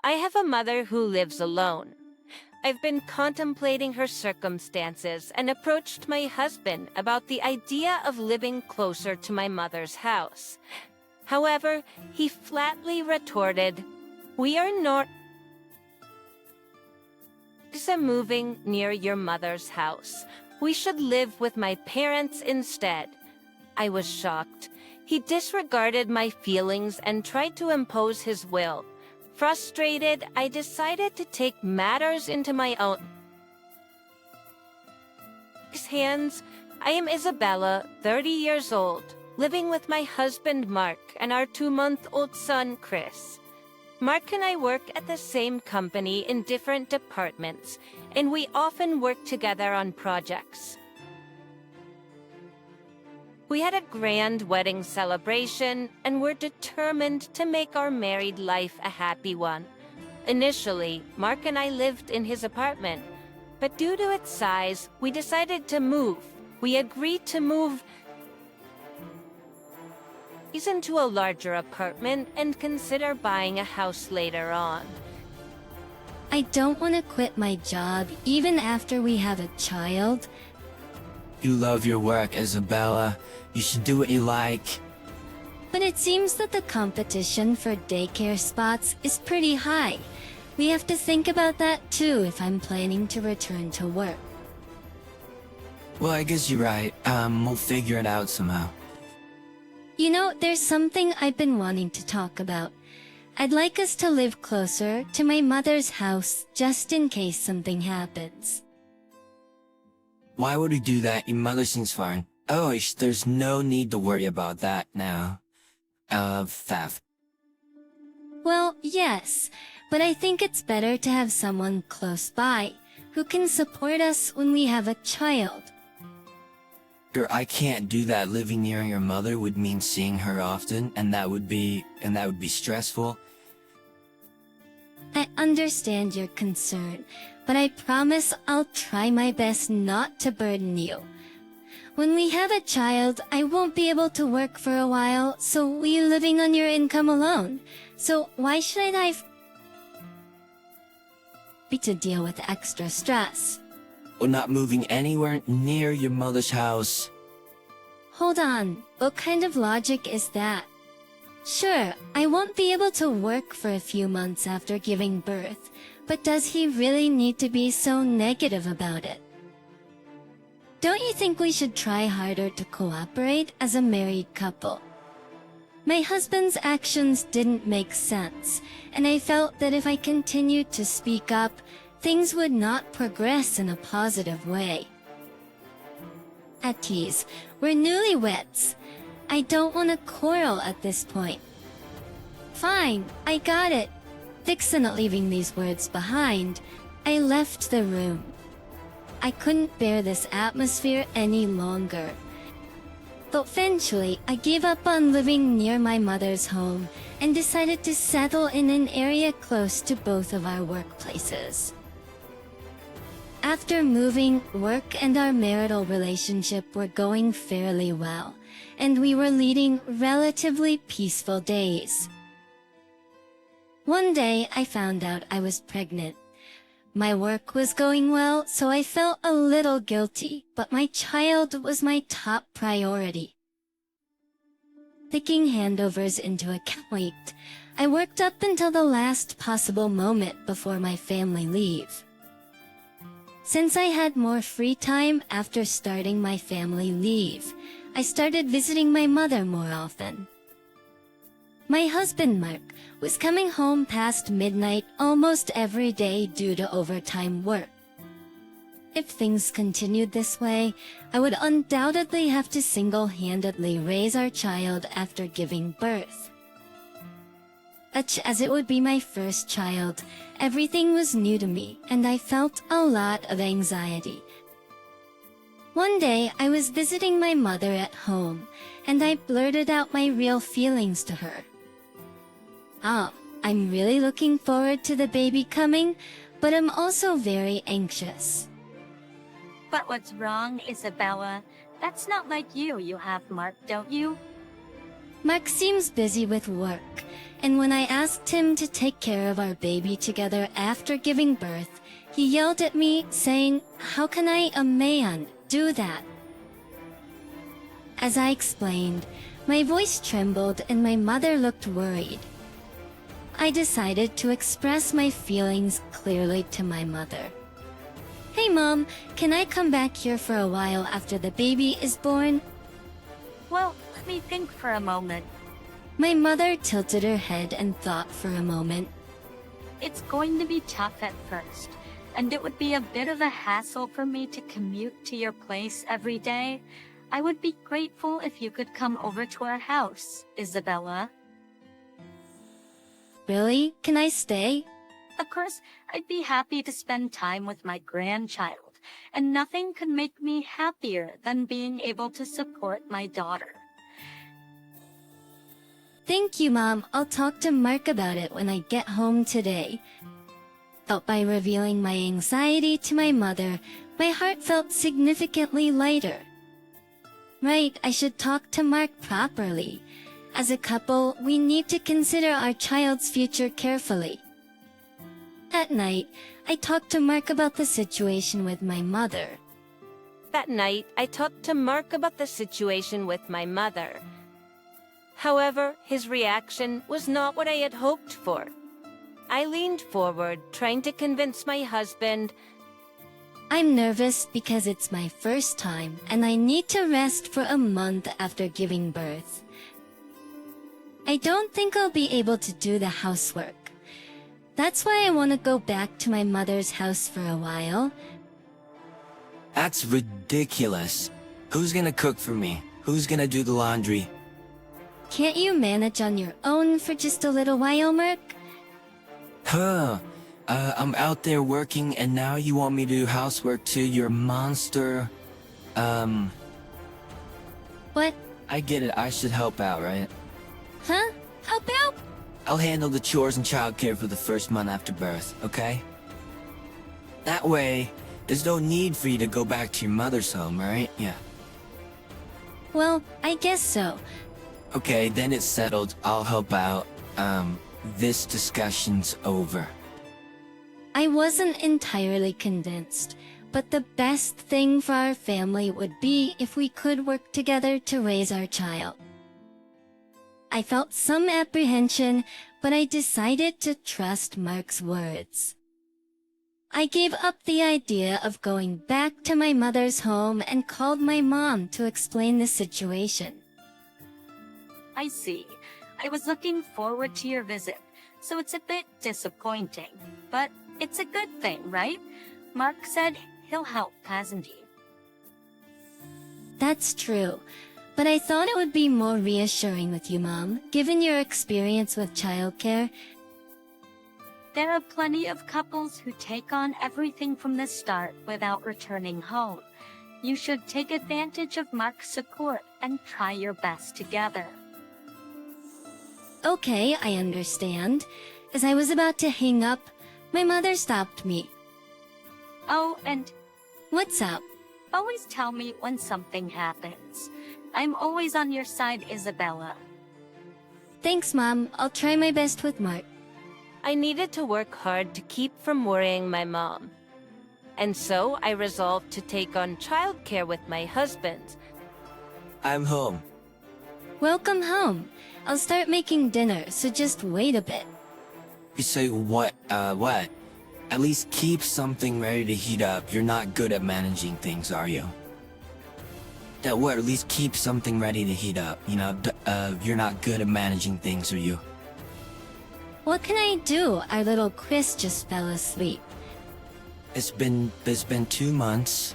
I have a mother who lives alone. I've been contemplating her circumstances and approached my husband about the idea of living closer to my mother's house. However, he flatly retorted, "We are not moving near your mother's house. We should live with my parents instead." I was shocked. He disregarded my feelings and tried to impose his will. Frustrated, I decided to take matters into my own hands. I am Isabella, 30 years old, living with my husband Mark and our 2-month-old son Chris. Mark and I work at the same company in different departments, and we often work together on projects. We had a grand wedding celebration and were determined to make our married life a happy one. Initially, Mark and I lived in his apartment, but due to its size, we decided to move. We agreed to move into a larger apartment and consider buying a house later on. I don't want to quit my job even after we have a child. You love your work, Isabella. You should do what you like. But it seems that the competition for daycare spots is pretty high. We have to think about that too if I'm planning to return to work. Well, I guess you're right. We'll figure it out somehow. You know, there's something I've been wanting to talk about. I'd like us to live closer to my mother's house just in case something happens. Why would we do that? Your mother seems fine. Oh, there's no need to worry about that now. Theft. Well, yes, but I think it's better to have someone close by who can support us when we have a child. Girl, I can't do that. Living near your mother would mean seeing her often, and that would be stressful. I understand your concern, but I promise I'll try my best not to burden you. When we have a child, I won't be able to work for a while, so we're living on your income alone. So why should I be to deal with extra stress? We're not moving anywhere near your mother's house. Hold on, what kind of logic is that? Sure, I won't be able to work for a few months after giving birth, but does he really need to be so negative about it? Don't you think we should try harder to cooperate as a married couple? My husband's actions didn't make sense, and I felt that if I continued to speak up, things would not progress in a positive way. At ease, we're newlyweds. I don't want to quarrel at this point. Fine, I got it. Fixing leaving these words behind, I left the room. I couldn't bear this atmosphere any longer. But eventually, I gave up on living near my mother's home and decided to settle in an area close to both of our workplaces. After moving, work and our marital relationship were going fairly well, and we were leading relatively peaceful days. One day, I found out I was pregnant. My work was going well, so I felt a little guilty, but my child was my top priority. Taking handovers into account, I worked up until the last possible moment before my family leave. Since I had more free time after starting my family leave, I started visiting my mother more often. My husband, Mark, was coming home past midnight almost every day due to overtime work. If things continued this way, I would undoubtedly have to single-handedly raise our child after giving birth. As it would be my first child, everything was new to me, and I felt a lot of anxiety. One day, I was visiting my mother at home, and I blurted out my real feelings to her. I'm really looking forward to the baby coming, but I'm also very anxious. But what's wrong, Isabella? That's not like you. You have Mark, don't you? Mark seems busy with work, and when I asked him to take care of our baby together after giving birth, he yelled at me, saying, "How can I, a man, do that?" As I explained, my voice trembled and my mother looked worried. I decided to express my feelings clearly to my mother. "Hey Mom, can I come back here for a while after the baby is born?" Well, let me think for a moment. My mother tilted her head and thought for a moment. It's going to be tough at first, and it would be a bit of a hassle for me to commute to your place every day. I would be grateful if you could come over to our house, Isabella. "Really? Can I stay?" Of course, I'd be happy to spend time with my grandchild, and nothing could make me happier than being able to support my daughter. "Thank you, Mom. I'll talk to Mark about it when I get home today." But by revealing my anxiety to my mother, my heart felt significantly lighter. Right, I should talk to Mark properly. As a couple, we need to consider our child's future carefully. At night, I talked to Mark about the situation with my mother. That night, I talked to Mark about the situation with my mother. However, his reaction was not what I had hoped for. I leaned forward, trying to convince my husband. "I'm nervous because it's my first time and I need to rest for a month after giving birth. I don't think I'll be able to do the housework. That's why I want to go back to my mother's house for a while." That's ridiculous. Who's gonna cook for me? Who's gonna do the laundry? "Can't you manage on your own for just a little while, Mark?" I'm out there working and now you want me to do housework too, you're a monster. "What? I get it, I should help out, right? Huh? Help out?" I'll handle the chores and childcare for the first month after birth, okay? That way, there's no need for you to go back to your mother's home, right? Yeah. "Well, I guess so." Okay, then it's settled. I'll help out. This discussion's over. I wasn't entirely convinced, but the best thing for our family would be if we could work together to raise our child. I felt some apprehension, but I decided to trust Mark's words. I gave up the idea of going back to my mother's home and called my mom to explain the situation. I see. I was looking forward to your visit, so it's a bit disappointing. But it's a good thing, right? Mark said he'll help, hasn't he? That's true, but I thought it would be more reassuring with you, Mom, given your experience with childcare. There are plenty of couples who take on everything from the start without returning home. You should take advantage of Mark's support and try your best together. Okay, I understand. As I was about to hang up, my mother stopped me. Oh, and "What's up?" always tell me when something happens. I'm always on your side, Isabella. "Thanks, Mom. I'll try my best with Mark." I needed to work hard to keep from worrying my mom. And so I resolved to take on childcare with my husband. I'm home. "Welcome home. I'll start making dinner, so just wait a bit." You say what? What? At least keep something ready to heat up. You're not good at managing things, are you? That what? At least keep something ready to heat up. You know, you're not good at managing things, are you? "What can I do? Our little Chris just fell asleep." It's been 2 months,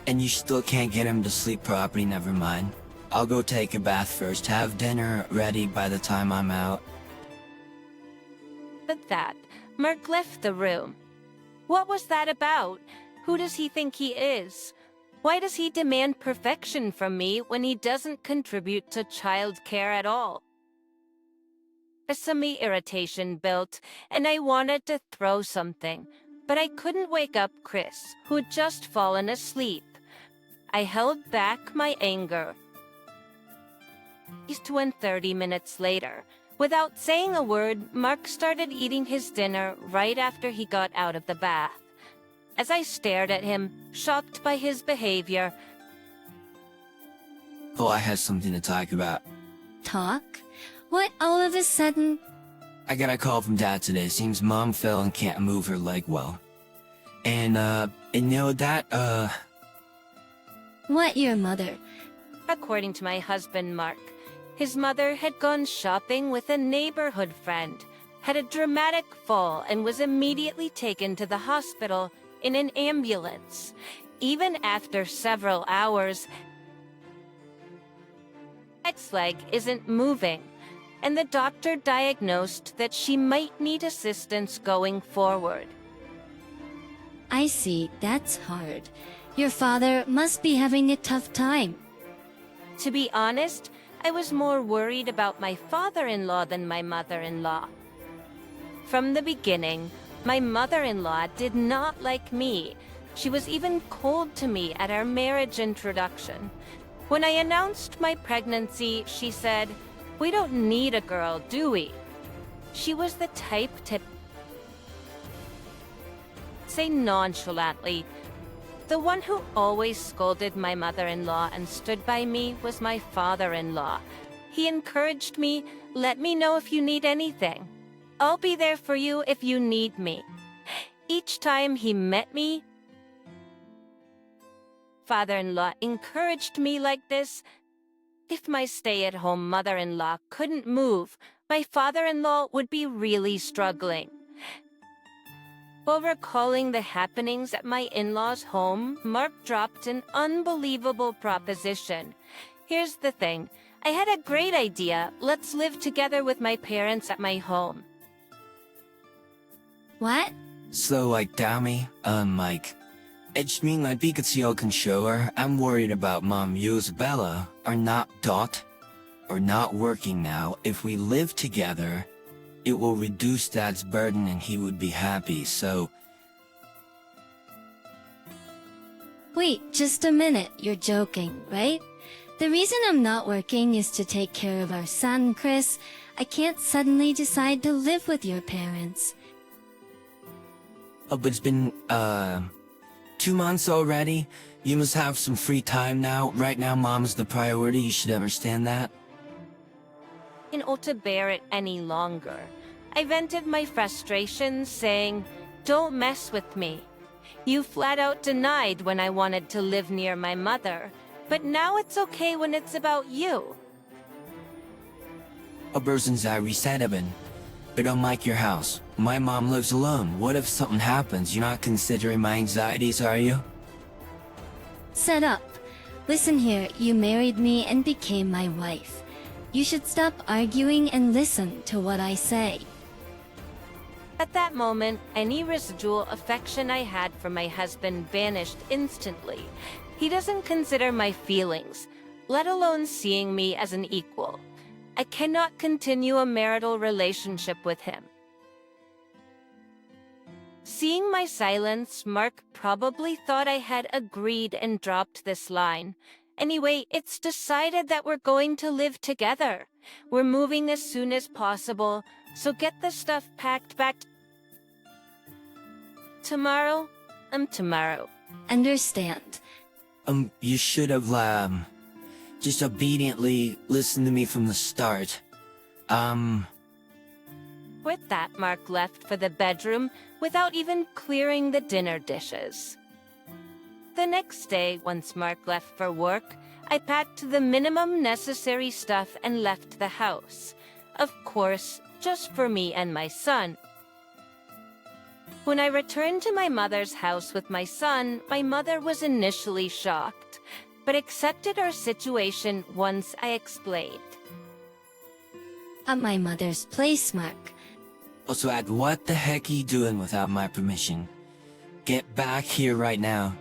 and you still can't get him to sleep properly. Never mind. I'll go take a bath first. Have dinner ready by the time I'm out. But that, Mark left the room. What was that about? Who does he think he is? Why does he demand perfection from me when he doesn't contribute to childcare at all? Some irritation built, and I wanted to throw something, but I couldn't wake up Chris, who had just fallen asleep. I held back my anger. to 30 minutes later. Without saying a word, Mark started eating his dinner right after he got out of the bath. As I stared at him, shocked by his behavior, Oh, I have something to talk about. Talk? What all of a sudden? I got a call from Dad today. Seems Mom fell and can't move her leg well. And you know that, What, your mother? according to my husband Mark, his mother had gone shopping with a neighborhood friend, had a dramatic fall, and was immediately taken to the hospital in an ambulance. Even after several hours, X leg isn't moving, and the doctor diagnosed that she might need assistance going forward. I see, that's hard. Your father must be having a tough time. To be honest, I was more worried about my father-in-law than my mother-in-law. From the beginning, my mother-in-law did not like me. She was even cold to me at our marriage introduction. When I announced my pregnancy, she said, "We don't need a girl, do we?" She was the type to say nonchalantly. The one who always scolded my mother-in-law and stood by me was my father-in-law. He encouraged me, "Let me know if you need anything. I'll be there for you if you need me." Each time he met me, father-in-law encouraged me like this. If my stay-at-home mother-in-law couldn't move, my father-in-law would be really struggling. While recalling the happenings at my in-laws' home, Mark dropped an unbelievable proposition. Here's the thing. I had a great idea. Let's live together with my parents at my home. What? So like Dami, Mike. It's mean like Pikachu can show her. I'm worried about Mom Isabella are not working now. If we live together, it will reduce Dad's burden and he would be happy, so... Wait, just a minute, you're joking, right? The reason I'm not working is to take care of our son, Chris. I can't suddenly decide to live with your parents. Oh, but it's been, 2 months already. You must have some free time now. Right now, Mom's the priority. You should understand that. In order to bear it any longer, I vented my frustrations, saying, "Don't mess with me. You flat out denied when I wanted to live near my mother, but now it's okay when it's about you." A person's I reset even. But don't like your house. My mom lives alone. What if something happens? You're not considering my anxieties, are you? Set up. Listen here, you married me and became my wife. You should stop arguing and listen to what I say. At that moment, any residual affection I had for my husband vanished instantly. He doesn't consider my feelings, let alone seeing me as an equal. I cannot continue a marital relationship with him. Seeing my silence, Mark probably thought I had agreed and dropped this line. Anyway, it's decided that we're going to live together. We're moving as soon as possible, so get the stuff packed back tomorrow. Tomorrow. Understand. You should have, just obediently listened to me from the start. With that, Mark left for the bedroom without even clearing the dinner dishes. The next day, once Mark left for work, I packed the minimum necessary stuff and left the house. Of course, just for me and my son. When I returned to my mother's house with my son, my mother was initially shocked, but accepted our situation once I explained. At my mother's place, Mark. Also, what the heck are you doing without my permission? Get back here right now.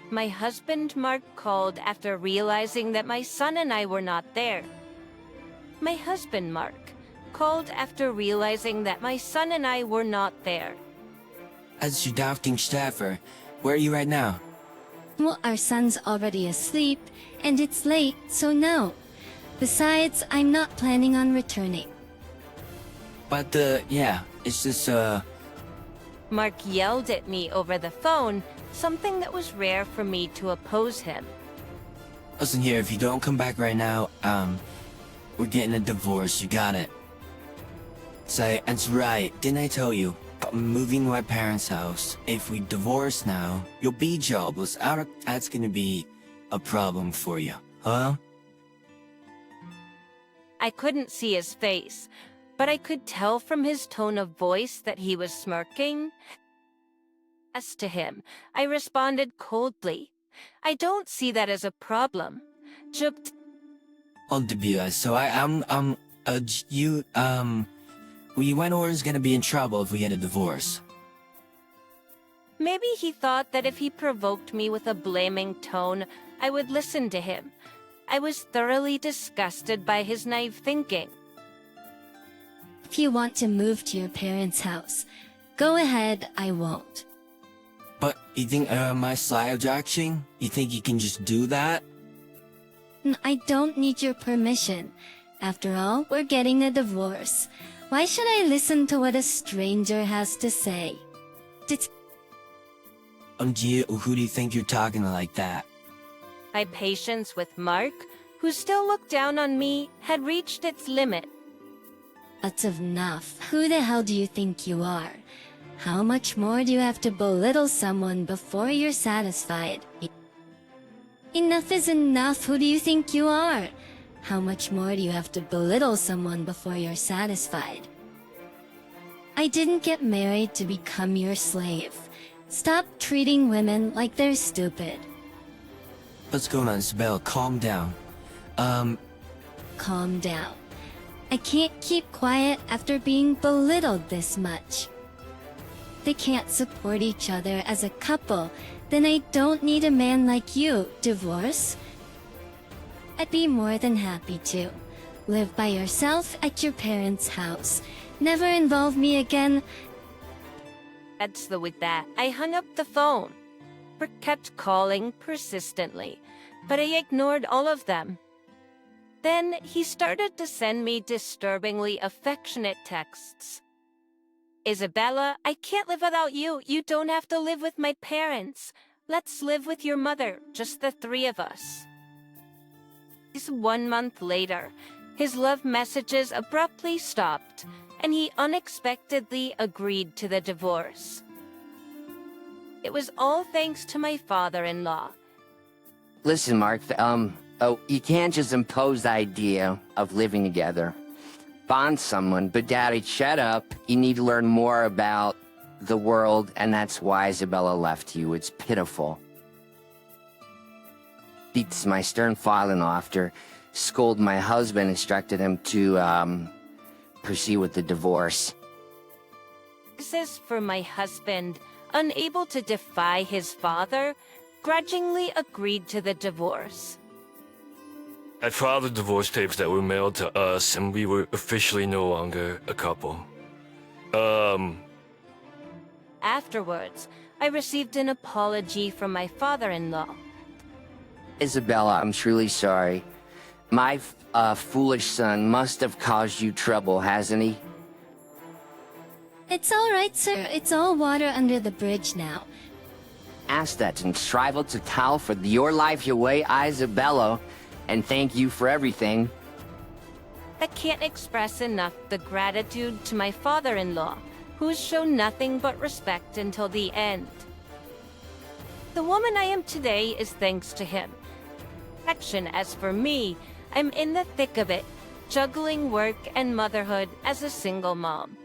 My husband Mark called after realizing that my son and I were not there. My husband Mark called after realizing that my son and I were not there. As your doubting staffer, where are you right now? Well, our son's already asleep, and it's late, so no. Besides, I'm not planning on returning. But, yeah, it's just, Mark yelled at me over the phone, something that was rare for me to oppose him. listen here, if you don't come back right now, we're getting a divorce, you got it. Say, that's right, didn't I tell you? I'm moving to my parents' house. If we divorce now, you'll be jobless. That's gonna be a problem for you, huh? I couldn't see his face, but I could tell from his tone of voice that he was smirking. As to him, I responded coldly. I don't see that as a problem. So we went or is gonna be in trouble if we get a divorce. Maybe he thought that if he provoked me with a blaming tone, I would listen to him. I was thoroughly disgusted by his naive thinking. If you want to move to your parents' house, go ahead, I won't. But you think, my sly objection? You think you can just do that? I don't need your permission. After all, we're getting a divorce. Why should I listen to what a stranger has to say? Who do you think you're talking to like that? My patience with Mark, who still looked down on me, had reached its limit. That's enough. Who the hell do you think you are? How much more do you have to belittle someone before you're satisfied? Enough is enough. Who do you think you are? How much more do you have to belittle someone before you're satisfied? I didn't get married to become your slave. Stop treating women like they're stupid. What's going on, Isabel? Calm down. Calm down. I can't keep quiet after being belittled this much. They can't support each other as a couple, then I don't need a man like you. Divorce? I'd be more than happy to. Live by yourself at your parents' house. Never involve me again. With that, I hung up the phone. Mark kept calling persistently, but I ignored all of them. Then he started to send me disturbingly affectionate texts. Isabella, I can't live without you. You don't have to live with my parents. Let's live with your mother, just the three of us. 1 month later, his love messages abruptly stopped, and he unexpectedly agreed to the divorce. It was all thanks to my father-in-law. Listen, Mark, you can't just impose the idea of living together. Bond someone, but Daddy, shut up. You need to learn more about the world, and that's why Isabella left you. It's pitiful. Beats my stern father-in-law after scold my husband, instructed him to, proceed with the divorce. This is for my husband, unable to defy his father, grudgingly agreed to the divorce. I filed the divorce papers that were mailed to us, and we were officially no longer a couple. Afterwards, I received an apology from my father-in-law. Isabella, I'm truly sorry. My foolish son must have caused you trouble, hasn't he? It's all right, sir. It's all water under the bridge now. Ask that and strive to tell for your life your way, Isabella, and thank you for everything. I can't express enough the gratitude to my father-in-law, who has shown nothing but respect until the end. The woman I am today is thanks to him. As for me, I'm in the thick of it, juggling work and motherhood as a single mom.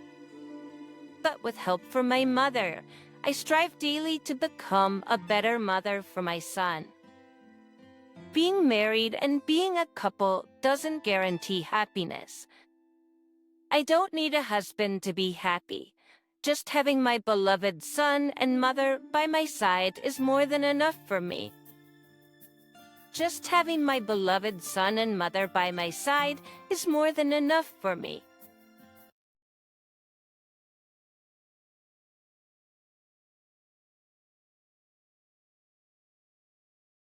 But with help from my mother, I strive daily to become a better mother for my son. Being married and being a couple doesn't guarantee happiness. I don't need a husband to be happy. Just having my beloved son and mother by my side is more than enough for me. Just having my beloved son and mother by my side is more than enough for me.